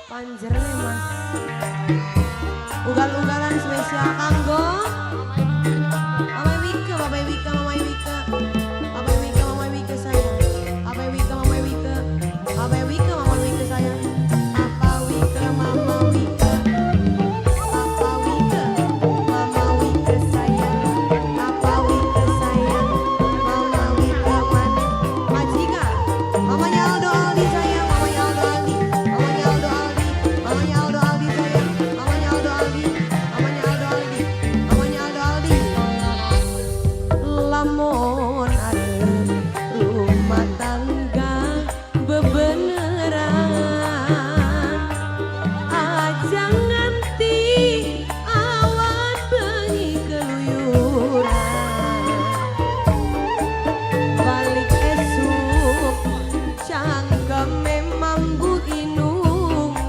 Panjer nih mas. Ugal-ugalan spesial kanggo Mama Wika, Mama Wika, Mama Wika, Mama Wika, Mama Wika sayang. Mama Wika, Mama Wika, Mama Wika, Mama Wika sayang. Apa Wika, Mama Wika, Apa Wika, Mama Wika sayang. Apa Wika sayang, Mama Wika mana? Majikan, Mamanya Aldo Aldi sayang, Mamanya Aldo Aldi, Mamanya Aldo Aldi, Mamanya Aldo Aldi sayang, Mamanya Aldo Aldi, Mamanya Aldo Aldi, Mamanya Aldo Aldi. Lamun ada rumah tangga bebeneran aja nganti awan bengi keluyuran balik esuk cangkeme mambu inungan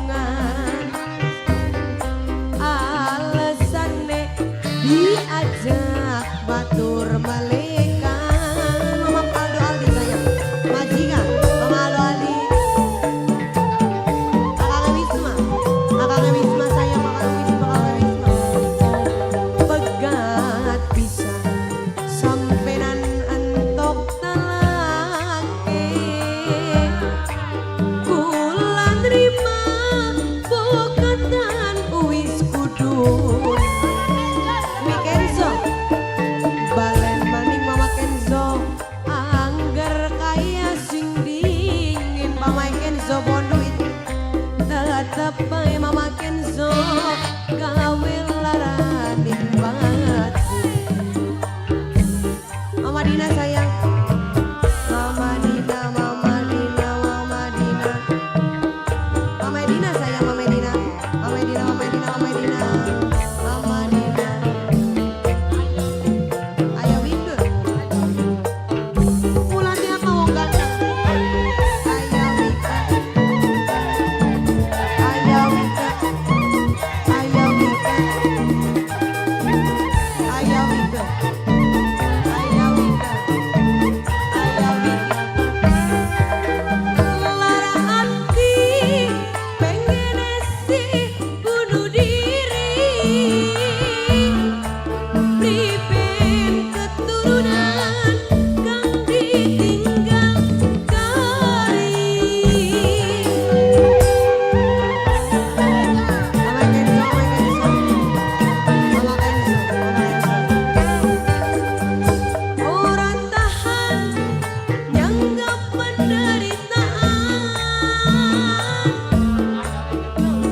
alesane diajak batur malekan Mama Aldo Aldi sayang majikan Mama Aldo Aldi Kakak Wisma sayang Kakak Wisma pegat pisan sampenan entok talake kula nrima bokatan uwis kudun Kenzo balen maning Mama Kenzo angger kaya sing dingin Mama Kenzo bonduit tetep bae Mama Kenzo gawe laranin banget Mama Dina sayang Mama Dina Mama Dina Mama Dina Mama Dina sayang Mama Dina Mama Dina Mama Dina Mama Dina Mama Dina Ayo Wika mulanya kau ganteng Ayo Wika Ayo Wika Ayo Wika Ayo Wika Ayo Wika Ayo Wika lara hati pengen sih bunuh diri pripen keturunan kang ditinggal kari Mama Kenzo, Mama Kenzo, Mama Kenzo, orang tahan nyanggap penderitaan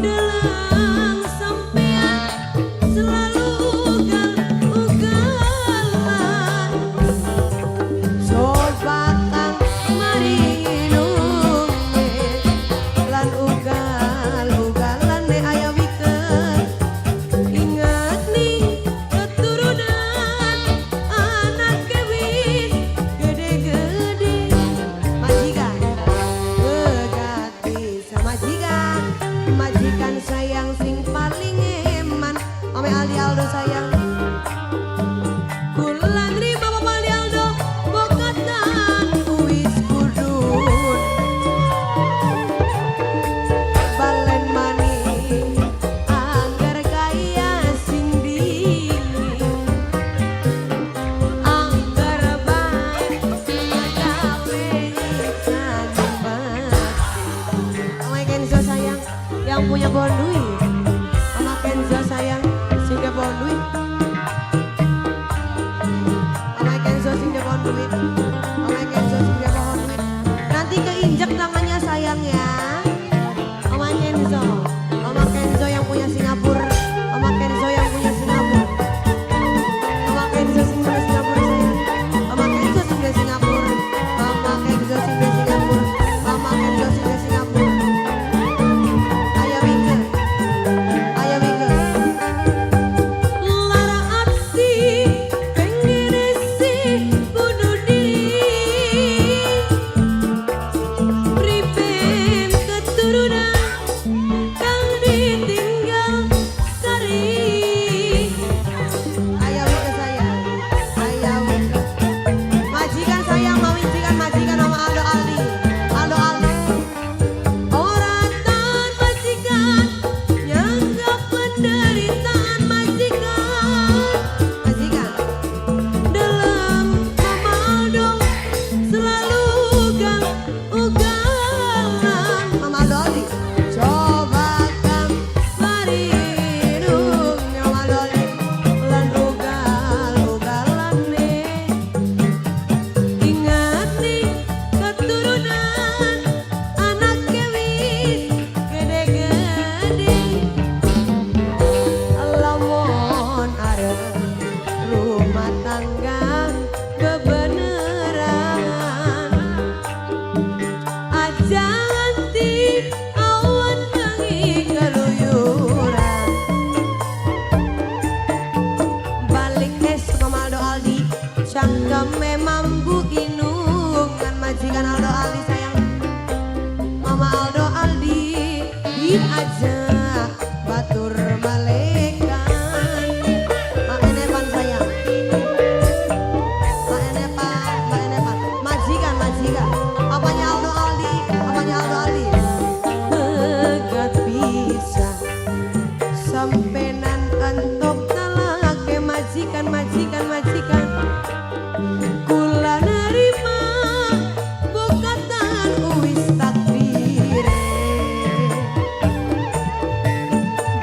Delang sampean selalu ugal-ugalan coba kang maringi nungge lan ugal-ugalan deh ayo Wika ingat nih keturunan anak kewis gede-gede majikan begati sama majikan sayang sing paling eman Mama Aldi Aldo sayang kula nrima Mama Aldi Aldo bokatan uwis kudun balen maning angger kaya sing dingin angger bae gawe nyiksa Mama Kenzo sayang yang punya bonduit Mama Kenzo sayang sing bonduit Mama Kenzo sing bonduit Mama Kenzo sing bonduit nanti keinjek tangannya sayang ya Mama Kenzo yang punya Singapura Mama Kenzo yang punya Singapura Mama Kenzo sing punya Singapura sayang Mama Kenzo sing punya Singapura Mama Kenzo sing punya Singapura Mama Kenzo sing punya Singapura Ayo Wika Ayo Wika lara hati pengen sih bunuh diri izin aja batur malaikat. Mak enepan sayang, mak enepan, majikan, apanya Aldo Aldi, Gak bisa sampenan entok talake majikan, kula nerima bukatan uwis takdir.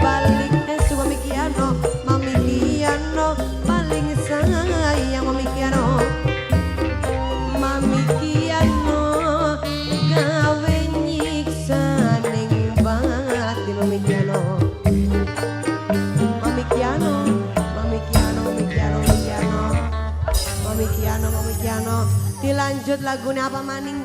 Balik suami Kiano, Mami Kiano paling sayang. Mami Kiano gawe nyiksa ning batin. Mami Kiano dilanjut lagunya apa maning